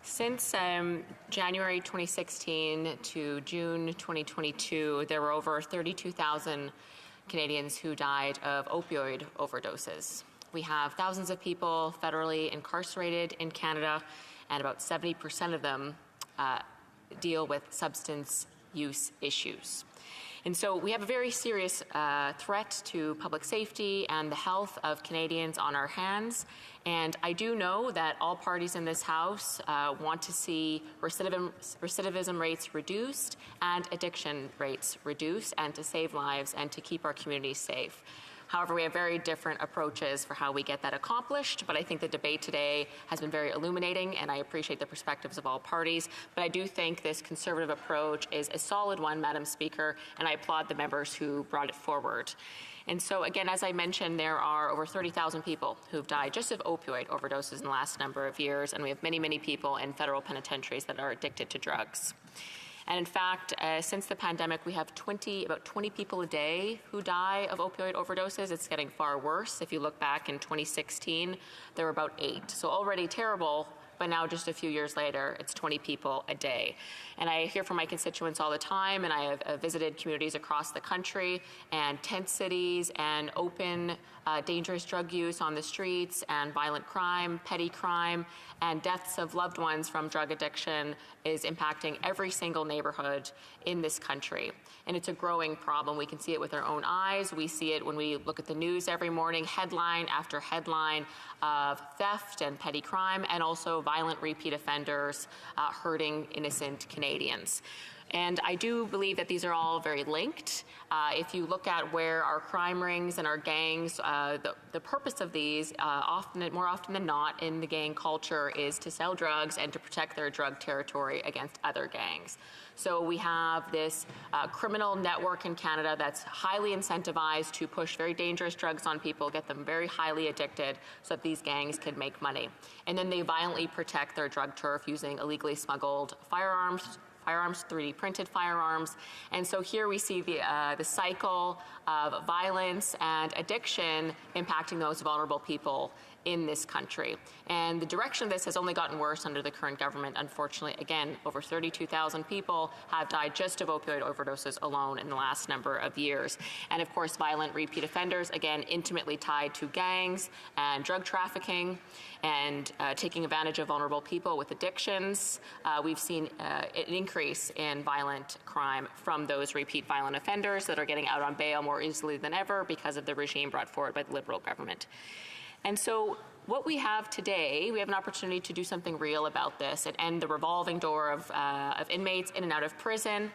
Since January 2016 to June 2022, there were over 32,000 Canadians who died of opioid overdoses. We have thousands of people federally incarcerated in Canada, and about 70% of them deal with substance use issues. And so we have a very serious threat to public safety and the health of Canadians on our hands. And I do know that all parties in this House want to see recidivism rates reduced and addiction rates reduced, and to save lives and to keep our communities safe. However, we have very different approaches for how we get that accomplished, but I think the debate today has been very illuminating, and I appreciate the perspectives of all parties. But I do think this Conservative approach is a solid one, Madam Speaker, and I applaud the members who brought it forward. And so, again, as I mentioned, there are over 30,000 people who've died just of opioid overdoses in the last number of years, and we have many, many people in federal penitentiaries that are addicted to drugs. And in fact, since the pandemic, we have about 20 people a day who die of opioid overdoses. It's getting far worse. If you look back in 2016, there were about 8. So already terrible, but now just a few years later, it's 20 people a day. And I hear from my constituents all the time, and I have visited communities across the country, and tent cities, and open dangerous drug use on the streets, and violent crime, petty crime, and deaths of loved ones from drug addiction is impacting every single neighborhood in this country. And it's a growing problem. We can see it with our own eyes. We see it when we look at the news every morning, headline after headline of theft and petty crime, and also violent repeat offenders hurting innocent Canadians. And I do believe that these are all very linked. If you look at where our crime rings and our gangs, the purpose of these, more often than not in the gang culture, is to sell drugs and to protect their drug territory against other gangs. So we have this criminal network in Canada that's highly incentivized to push very dangerous drugs on people, get them very highly addicted so that these gangs can make money. And then they violently protect their drug turf using illegally smuggled firearms, 3D printed firearms. And so here we see the cycle of violence and addiction impacting those vulnerable people in this country. And the direction of this has only gotten worse under the current government. Unfortunately, again, over 32,000 people have died just of opioid overdoses alone in the last number of years. And of course, violent repeat offenders, again, intimately tied to gangs and drug trafficking and taking advantage of vulnerable people with addictions. We've seen an increase in violent crime from those repeat violent offenders that are getting out on bail more easily than ever because of the regime brought forward by the Liberal government. And so what we have today, we have an opportunity to do something real about this and end the revolving door of inmates in and out of prison.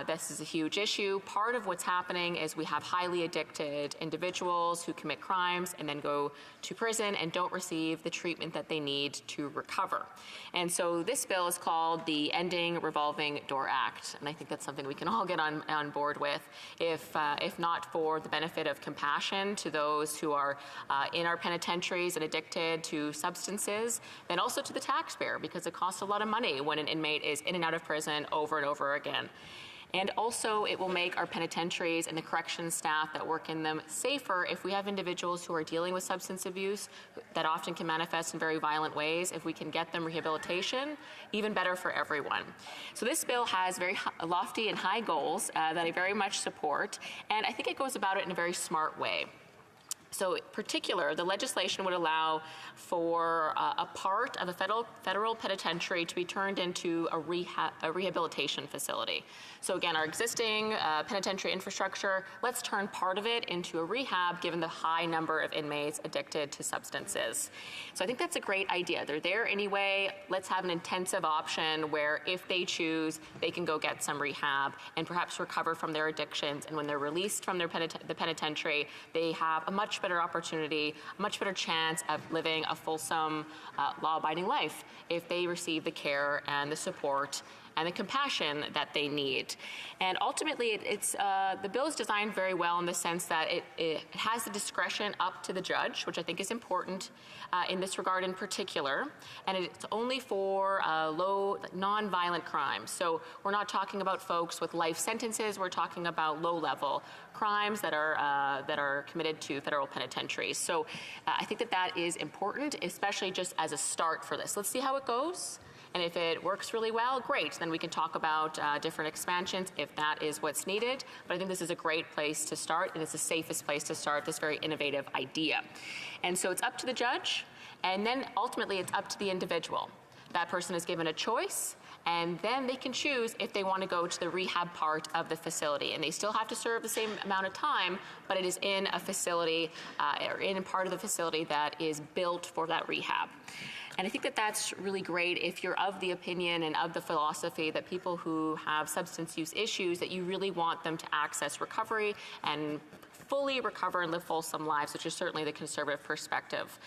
This is a huge issue. Part of what's happening is we have highly addicted individuals who commit crimes and then go to prison and don't receive the treatment that they need to recover. And so this bill is called the Ending Revolving Door Act. And I think that's something we can all get on board with, if not for the benefit of compassion to those who are in our penitentiaries and addicted to substances, then also to the taxpayer, because it costs a lot of money when an inmate is in and out of prison over and over again. And also, it will make our penitentiaries and the corrections staff that work in them safer if we have individuals who are dealing with substance abuse that often can manifest in very violent ways. If we can get them rehabilitation, even better for everyone. So this bill has very lofty and high goals that I very much support, and I think it goes about it in a very smart way. So in particular, the legislation would allow for a part of a federal penitentiary to be turned into a rehabilitation facility. So again, our existing penitentiary infrastructure, let's turn part of it into a rehab given the high number of inmates addicted to substances. So I think that's a great idea. They're there anyway. Let's have an intensive option where if they choose, they can go get some rehab and perhaps recover from their addictions. And when they're released from the penitentiary, they have a much better opportunity, a much better chance of living a fulsome, law-abiding life if they receive the care and the support and the compassion that they need. And ultimately, the bill is designed very well in the sense that it has the discretion up to the judge, which I think is important in this regard in particular. And it's only for low, non-violent crimes. So we're not talking about folks with life sentences. We're talking about low-level crimes that are committed to federal penitentiaries. So I think that is important, especially just as a start for this. Let's see how it goes. And if it works really well, great. Then we can talk about different expansions if that is what's needed. But I think this is a great place to start, and it's the safest place to start this very innovative idea. And so it's up to the judge, and then ultimately it's up to the individual. That person is given a choice, and then they can choose if they want to go to the rehab part of the facility. And they still have to serve the same amount of time, but it is in a facility, or in a part of the facility that is built for that rehab. And I think that that's really great if you're of the opinion and of the philosophy that people who have substance use issues, that you really want them to access recovery and fully recover and live fulsome lives, which is certainly the conservative perspective.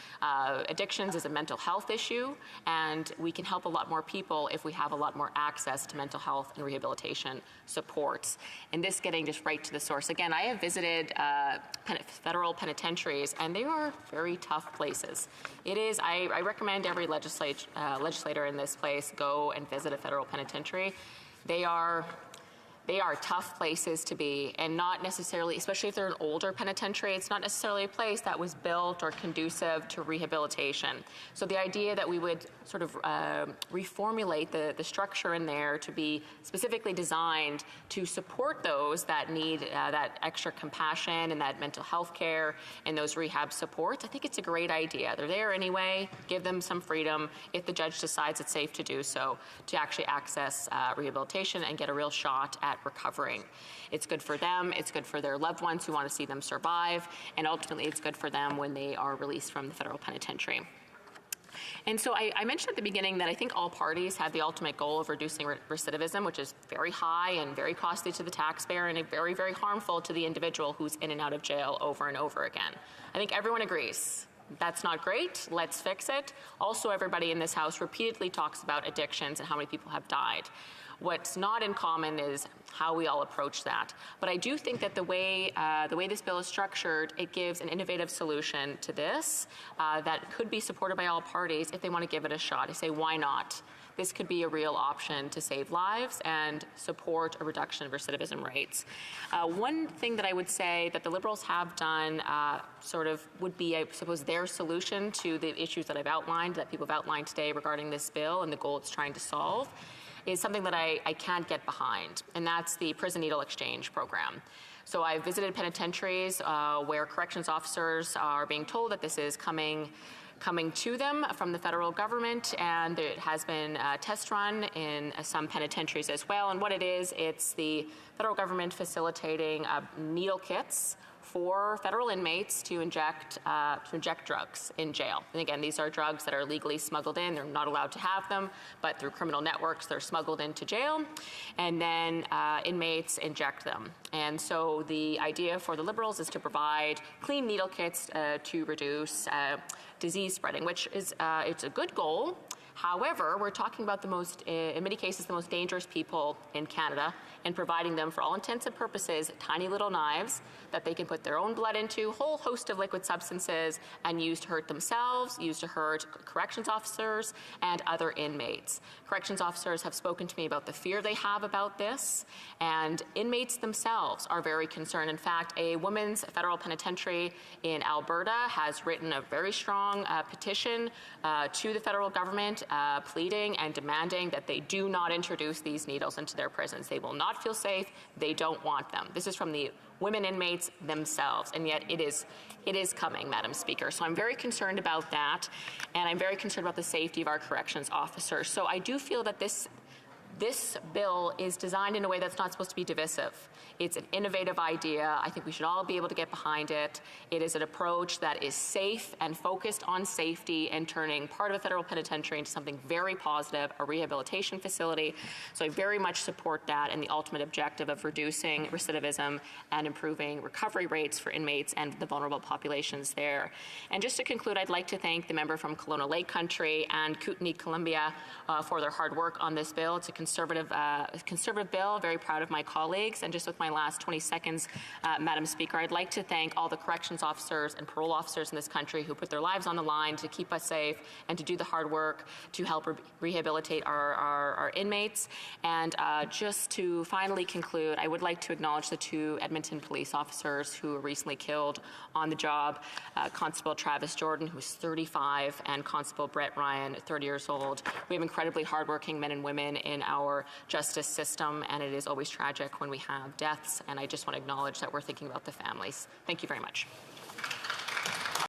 Addictions is a mental health issue, and we can help a lot more people if we have a lot more access to mental health and rehabilitation supports. And this getting just right to the source. Again, I have visited federal penitentiaries, and they are very tough places. It is, I recommend every legislator in this place go and visit a federal penitentiary. They are tough places to be, and not necessarily, especially if they're an older penitentiary, it's not necessarily a place that was built or conducive to rehabilitation. So the idea that we would sort of reformulate the structure in there to be specifically designed to support those that need that extra compassion and that mental health care and those rehab supports, I think it's a great idea. They're there anyway, give them some freedom if the judge decides it's safe to do so, to actually access rehabilitation and get a real shot at recovering. It's good for them, it's good for their loved ones who want to see them survive, and ultimately it's good for them when they are released from the federal penitentiary. And so I mentioned at the beginning that I think all parties have the ultimate goal of reducing recidivism, which is very high and very costly to the taxpayer and very, very harmful to the individual who's in and out of jail over and over again. I think everyone agrees. That's not great, let's fix it. Also, everybody in this House repeatedly talks about addictions and how many people have died. What's not in common is how we all approach that. But I do think that the way this bill is structured, it gives an innovative solution to this that could be supported by all parties if they want to give it a shot. I say, why not? This could be a real option to save lives and support a reduction of recidivism rates. One thing that I would say that the Liberals have done sort of would be, I suppose, their solution to the issues that I've outlined, that people have outlined today regarding this bill and the goal it's trying to solve, is something that I can't get behind, and that's the prison needle exchange program. So I've visited penitentiaries where corrections officers are being told that this is coming to them from the federal government, and it has been a test run in some penitentiaries as well. And what it is, it's the federal government facilitating needle kits for federal inmates to inject drugs in jail. And again, these are drugs that are legally smuggled in. They're not allowed to have them, but through criminal networks, they're smuggled into jail, and then inmates inject them. And so the idea for the Liberals is to provide clean needle kits to reduce disease spreading, which is it's a good goal. However, we're talking about in many cases, the most dangerous people in Canada, and providing them, for all intents and purposes, tiny little knives that they can put their own blood into, a whole host of liquid substances, and use to hurt themselves, use to hurt corrections officers and other inmates. Corrections officers have spoken to me about the fear they have about this, and inmates themselves are very concerned. In fact, a women's federal penitentiary in Alberta has written a very strong petition to the federal government pleading and demanding that they do not introduce these needles into their prisons. They will not feel safe. They don't want them. This is from the women inmates themselves, and yet it is coming, Madam Speaker. So I'm very concerned about that, and I'm very concerned about the safety of our corrections officers. So I do feel that this bill is designed in a way that's not supposed to be divisive. It's an innovative idea. I think we should all be able to get behind it. It is an approach that is safe and focused on safety and turning part of a federal penitentiary into something very positive, a rehabilitation facility. So I very much support that and the ultimate objective of reducing recidivism and improving recovery rates for inmates and the vulnerable populations there. And just to conclude, I'd like to thank the member from Kelowna Lake Country and Kootenay, Columbia for their hard work on this bill. It's a conservative bill. Very proud of my colleagues. And just with my last 20 seconds, Madam Speaker, I'd like to thank all the corrections officers and parole officers in this country who put their lives on the line to keep us safe and to do the hard work to help rehabilitate our inmates. And just to finally conclude, I would like to acknowledge the 2 Edmonton police officers who were recently killed on the job, Constable Travis Jordan, who's 35, and Constable Brett Ryan, 30 years old. We have incredibly hardworking men and women in our justice system, and it is always tragic when we have deaths, and I just want to acknowledge that we're thinking about the families. Thank you very much.